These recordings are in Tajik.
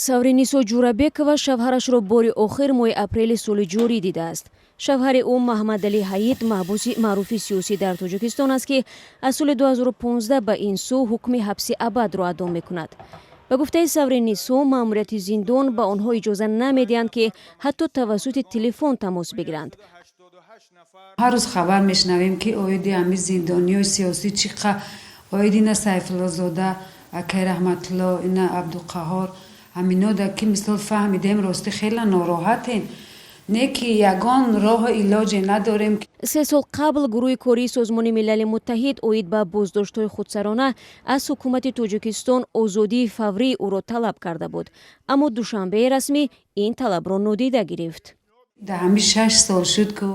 савринисо ҷурабекова шавҳарашро бори охир моҳи апрели соли ҷорӣ дидааст. шавҳари ӯ Маҳмадалӣ Ҳайит маҳбуси маъруфи сиёсӣ дар Тоҷикистон аст ки аз соли 2015 ба ин сӯ ҳукми ҳабси абадро адо мекунад. ба гуфтаи савринисо маъмурияти зиндон ба онҳо иҷоза намедиҳанд ки ҳатто тавассути телефон тамос бигиранд. ҳар рӯз хабар мешнавем ки оиди ҳами зиндониёи сиёсӣ чӣ қа оиди ина сайфуллозода акай раҳматулло ина абдуқаҳор ҳаминода ки мисол фаҳмидем рости хеле нороҳатем не ки ягон роҳу илоҷе надорем. 3 сол қабл гурӯҳи кории Созмони Милали Муттаҳид оид ба боздоштҳои худсарона аз ҳукумати Тоҷикистон озодии фаврии ӯро талаб карда буд, аммо душанбеи расмӣ ин талабро нодида гирифт. дар ҳамин 6 сол шуд ки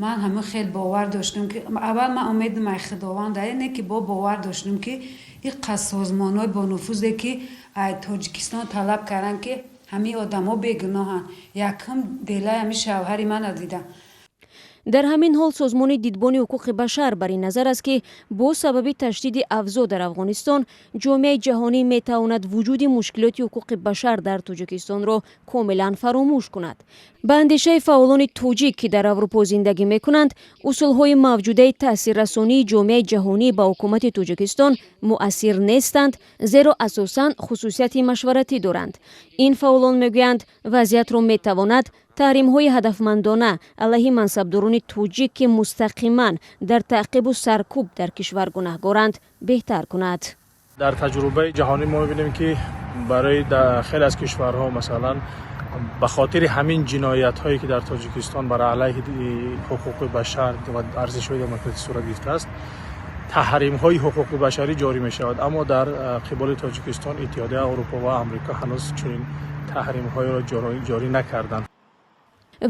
ман ҳамин хел бовар доштам ки аввал ман умедам ай худованд не ки бо бовар доштам ки ин қас созмонҳои бонуфузе ки ай Тоҷикистон талаб карданд ки ҳамин одамҳо бегуноҳанд, якум делаи ҳамин шавҳари мана дидам. дар ҳамин ҳол созмони дидбони ҳуқуқи башар бар ин назар аст ки бо сабаби таштиди авзо дар Афғонистон ҷомеаи ҷаҳонӣ метавонад вуҷуди мушкилоти ҳуқуқи башар дар Тоҷикистонро комилан фаромӯш кунад. ба андешаи фаъолони тоҷик ки дар Аврупо зиндагӣ мекунанд, усулҳои мавҷудаи таъсиррасонии ҷомеаи ҷаҳонӣ ба ҳукумати Тоҷикистон муассир нестанд, зеро асосан хусусияти машваратӣ доранд. ин фаъолон мегӯянд вазъиятро метавонад таҳримҳои ҳадафмандона алайҳи мансабдорони тоҷик ки мустақиман дар таъқибу саркӯб дар кишвар гунаҳгоранд беҳтар кунад. дар таҷрубаи ҷаҳонӣ мо мебинем ки барои хеле аз кишварҳо масалан ба хотири ҳамин ҷиноятҳое ки дар Тоҷикистон бар алайҳи ҳуқуқи башар ва арзишҳои демократӣ сурат гирифтааст, таҳримҳои ҳуқуқи башарӣ ҷорӣ мешавад, аммо дар қиболи Тоҷикистон иттиҳодияи Аврупо ва Амрика ҳанӯз чунин таҳримҳоеро ҷорӣ накарданд.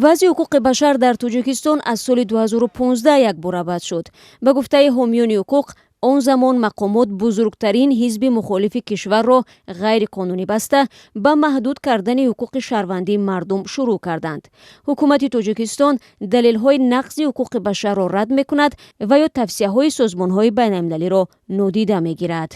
вазъи ҳуқуқи башар дар Тоҷикистон аз соли 2015 якбора бад шуд. ба гуфтаи ҳомиёни ҳуқуқ, он замон мақомот бузургтарин ҳизби мухолифи кишварро ғайриқонунӣ баста ба маҳдуд кардани ҳуқуқи шаҳрвандии мардум шурӯъ карданд. ҳукумати Тоҷикистон далелҳои нақзи ҳуқуқи башарро рад мекунад ва ё тавсияҳои созмонҳои байналмилалиро нодида мегирад.